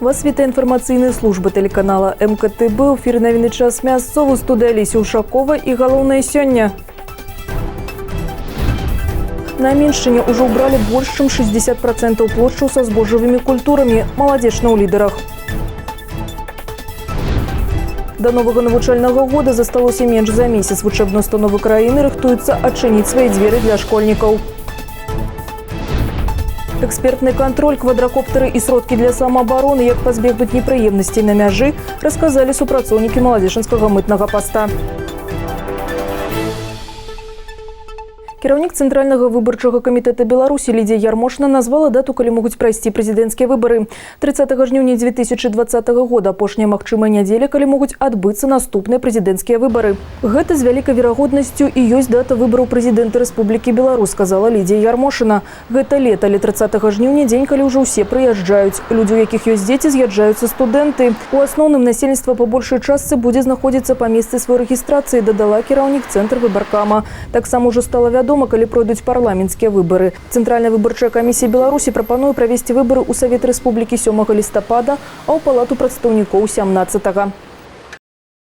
Вас вітає інфармаційная служба телеканала МКТБ. У эфире новины час мясцовы, студия Алеся Ушакова и галоўнае сёння. На Меньшине уже убрали больше, чем 60% площадь со збожжавымі культурами. Молодежь на лидерах. До нового навучального года засталося меньш за месяц. Вучебные установы краіны рыхтуюцца адчыніць свои двери для школьников. Экспертный контроль, квадрокоптеры и сродки для самообороны, як пазбегнуць непрыемнасцей на мяжы, рассказали супрацоўнікі Маладзечынскага мытнага поста. Кіраўнік Цэнтральнага выбарчага камітэта Беларусі Лідія Ярмошина назвала дату, калі могуць прайсці прэзідэнцкія выбары. 30 жніўня 2020 года, апошняя магчымая нядзеля, калі могуць адбыцца наступныя прэзідэнцкія выбары. Гэта з вялікай верагоднасцю і ёсць дата выбараў прэзідэнта Рэспублікі Беларусь, сказала Лідія Ярмошина. Гэта лета, але 30 жніўня дзень, калі ўжо ўсе прыязджаюць. Людзі, у якіх ёсць дзеці, з'язджаюцца студэнты. У асноўным насельніцтва па большай частцы будзе знаходзіцца па месцы сваёй рэгістрацыі, дадала кіраўнік цэнтр выбаркама. Таксама ўжо стала вядома, калі пройдуць парламенцкія выбары. Цэнтральная выбарчая камісія Беларусі прапануе правесці выбары ў Савет Рэспублікі 7 лістапада, а ў Палату прадстаўнікоў 17.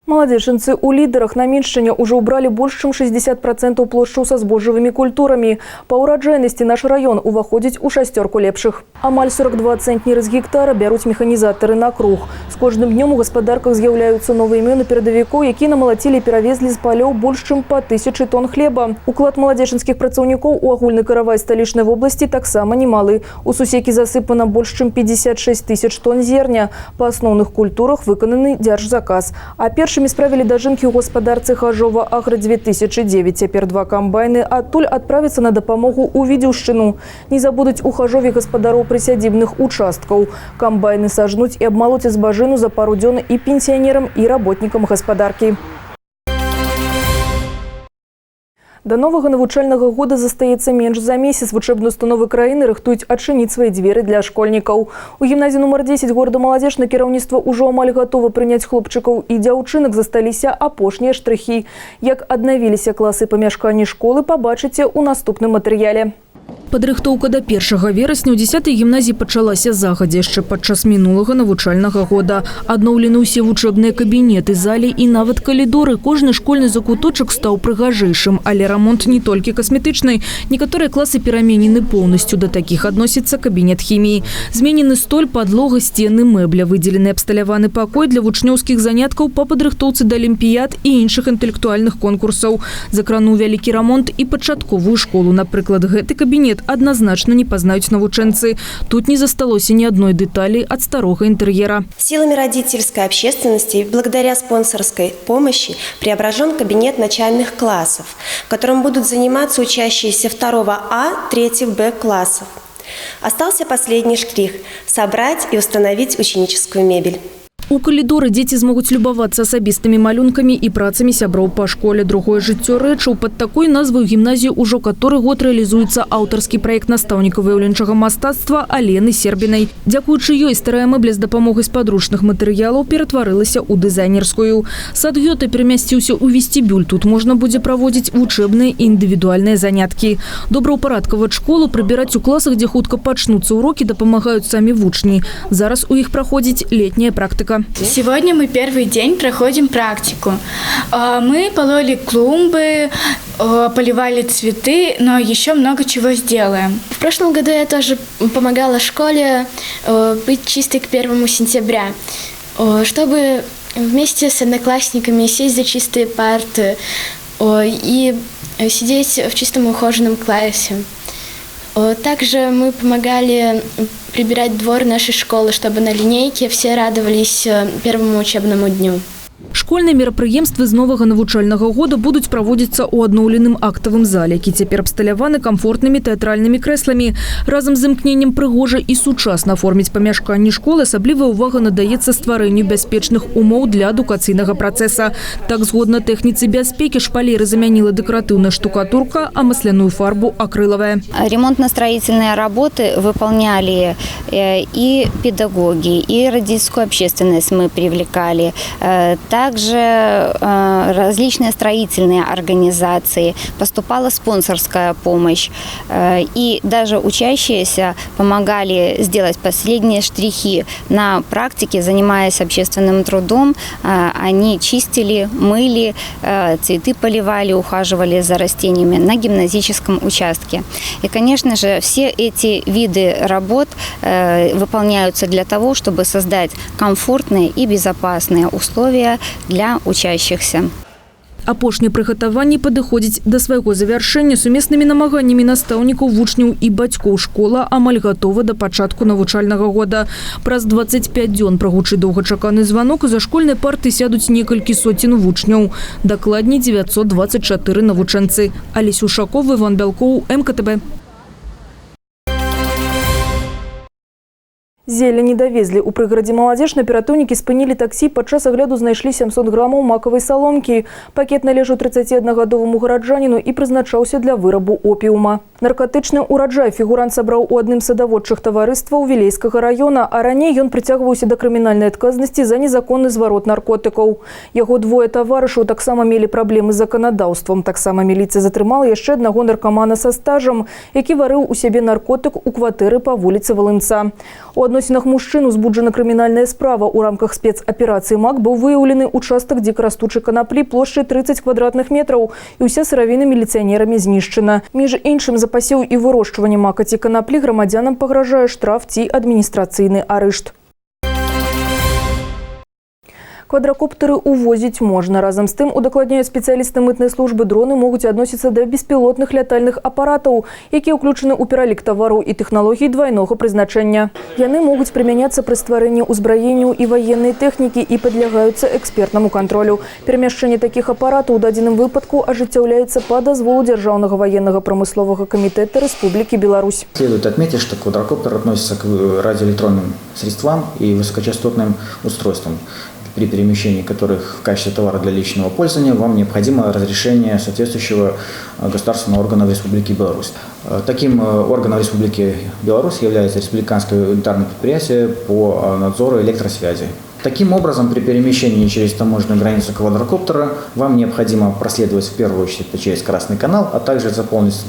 Маладзечынцы у лідерах на Меньшине уже убрали больше, чем 60% площадь со збожжавымі культурами. По ураджайнасці наш район уваходзіць у шастерку лепшых. Амаль 42 центнеры з гектара бяруць механізатары на круг. З кожным днем у гаспадарках з'яўляюцца новыя імёны перадавікоў, які намалацілі і перавезлі з палёў больш чым па 1000 тонн хлеба. Уклад маладзечынскіх працаўнікоў у агульны каравай сталічнай вобласці таксама немалы. У Сусекі засыпана больш чым 56 000 тонн зерня. Па асноўных культурах выкананы дзяржзаказ. А першымі справілі дажынкі ў гаспадарцы Хажова Агра-2009. Цяпер 2 камбайны адтуль адправяцца на дапамогу ў Відзеўшчыну. Не забудуць у Хажове гаспадароў прысядзібных участкаў. Камбайны сажнуць і абмалоць збажыну за пару дзён і пенсіянерам, і работнікам гаспадаркі. До нового навучального года застаецца менш за месяц. Вучебные установы краіны рыхтуюць адчыніць свои двери для школьников. У гімназіі номер 10 города Маладзечна кіраўніцтва ўжо амаль готово прыняць хлопчыкаў і дзяўчынак, засталіся апошнія штрыхі. Як аднавіліся класы памяшканні школы, пабачыце ў наступным матэрыяле. Падрыхтоўка до 1 верасня ў 10-й гімназіі пачалася загадзя яшчэ падчас мінулага навучальнага года. Адноўлены ўсе вучэбныя кабінеты, залі і нават калідоры. Кожны школьны закуточак стаў прыгажэйшым, але рамонт не толькі касметычны. Некаторыя класы пераменены поўнасцю, да такіх адносіцца кабінет хіміі. Зменены столь, падлога, сцены, мэбля. Выдзелены абсталяваны пакой для вучнёўскіх заняткаў па падрыхтоўцы да алімпіяд і іншых інтэлектуальных конкурсаў. Закрануў вялікі рамонт і пачатковую школу. Напрыклад, гэты кабінет однозначно не познают навучэнцы. Тут не засталося ни одной детали от старого интерьера. Силами родительской общественности, благодаря спонсорской помощи, преображен кабинет начальных классов, в котором будут заниматься учащиеся 2 А, 3 Б классов. Остался последний штрих – собрать и установить ученическую мебель. У калідоры дзеці змогуць любавацца асабістымі малюнкамі і працамі сяброў па школе. Другое жыццё рэчаў. Пад такой назвай гімназіі ўжо каторы год рэалізуецца аўтарскі праект настаўніка выяўленчага мастацтва Алены Сербінай. Дзякуючы ёй старая мэбля з дапамогай спадручных матэрыялаў ператварылася ў дызайнерскую. Сад Гёте перамясціўся ў вестибюль. Тут можна будзе праводзіць вучэбныя і індывідуальныя заняткі. Добраўпарадкаваць школу, прыбіраць у класах, дзе хутка пачнуцца урокі, дапамагаюць самі вучні. Зараз у іх праходзіць летняя практыка. Сегодня мы первый день проходим практику. Мы пололи клумбы, поливали цветы, но еще много чего сделаем. В прошлом году я тоже помогала школе быть чистой к 1 сентября, чтобы вместе с одноклассниками сесть за чистые парты и сидеть в чистом ухоженном классе. Также мы помогали прибирать двор нашей школы, чтобы на линейке все радовались первому учебному дню. Школьныя мерапрыемствы з новага навучальнага года будуць праводзіцца ў адноўленым актавым зале, які цяпер абсталяваны камфортнымі тэатральнымі крэсламі. Разам з імкненнем прыгожа і сучасна аформіць памяшканні школы асаблівая ўвага надаецца стварэнню бяспечных умоў для адукацыйнага працэса. Так, згодна тэхніцы бяспекі, шпалеры замяніла дэкаратыўная штукатурка, а масляную фарбу акрылавая. Ремонтно-строительные работы выполняли и педагоги, и родительскую общественность мы привлекали. также различные строительные организации, поступала спонсорская помощь. И даже учащиеся помогали сделать последние штрихи на практике, занимаясь общественным трудом. Они чистили, мыли, цветы поливали, ухаживали за растениями на гимназическом участке. И, конечно же, все эти виды работ выполняются для того, чтобы создать комфортные и безопасные условия для учащихся. Апошнія прыгатаванні падыходзіць да свайго завяршэння. Сумеснымі намаганнямі настаўнікаў, вучняў і бацькоў школа амаль гатова да пачатку навучальнага года. Праз 25 дзён прагучы доўгачаканы званок, і за школьнай парты сядуць некалькі соцень вучняў. Дакладней 924 навучэнцы. Алесь Ушаков, Іван Бялкоў, МКТБ. Зелень не довезли. У прыгарадзе Маладзеж аператыўнікі спынілі таксі, падчас агляду знайшлі 700 граммаў макавай саломкі. Пакет належаў 31-гадоваму гараджаніну і прызначаўся для вырабу опіума. Наркотычны ураджай фігурант сабраў у адным з садаводчых таварыстваў Вілейскага района, а раней ён прыцягваўся да крымінальнай адказнасці за незаконны зварот наркотыкаў. Яго двое таварышаў таксама мелі праблемы з заканадаўствам. Таксама міліцыя затрымала яшчэ аднаго наркамана са стажам, які варыў у сябе наркотык у кватэры па вуліцы Валынца. У адносінах мужчын узбуджана крымінальная справа. У рамках спецаперацыі МАК быў выяўлены участак дзікарастучай канаплі плошчай 30 квадратных метраў, і ўся сыравіна міліцыянерамі знішчана. Між іншым, за пасеў і вырошчванне мака ці канаплі грамадзянам пагражае штраф ці адміністрацыйны арышт. Квадракоптары увозіць можна. Разам з тым, удакладняюць спецыялісты мытнай службы, дроны могуць адносіцца да беспілотных лятальных апаратаў, якія ўключаны ў пералік тавараў і тэхналогій двайнога прызначэння. Яны могуць прымяняцца пры стварэнні ўзбраенняў і ваеннай тэхнікі і падлягаюцца экспертнаму кантролю. Перамяшчэнне такіх апаратаў у дадзеным выпадку ажыццяўляецца па дазволу Дзяржаўнага военного промыслового комитета Республики Беларусь. Следует отметить, что квадрокоптер относится к радиоэлектронным средствам и высокочастотным устройствам, при перемещении которых в качестве товара для личного пользования вам необходимо разрешение соответствующего государственного органа в Республике Беларусь. Таким органом Республики Беларусь является Республиканское унитарное предприятие по надзору электросвязи. Таким образом, при перемещении через таможенную границу квадрокоптера вам необходимо проследовать в первую очередь через Красный канал, а также заполнить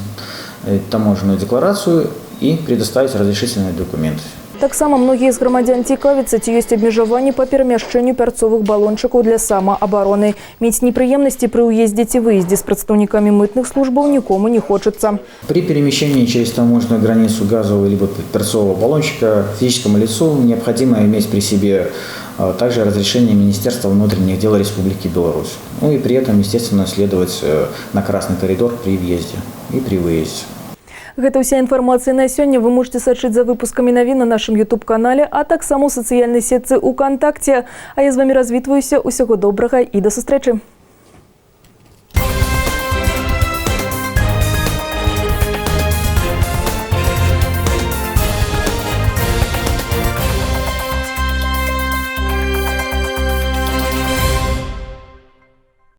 таможенную декларацию и предоставить разрешительные документы. Таксама многія з грамадзян цікавяцца, ці ёсць абмежаванні па перамяшчэнню пярцовых балончыкаў для самаабароны. Мець непрыемнасці пры ўездзе ці выездзе з прадстаўнікамі мытных службаў нікому не хочацца. При перемещении через таможенную границу газового либо перцового баллончика физическому лицу необходимо иметь при себе также разрешение Министерства внутренних дел Республики Беларусь. Ну и при этом, естественно, следовать на красный коридор при въезде и при выезде. Гэта ўся інфармацыя на сёння. Вы можете сачыць за выпускамі навін на нашым YouTube-канале, а таксама ў сацыяльнай сетцы УКонтакце. А я з вами развітваюся. Усяго добрага і да сустрэчы.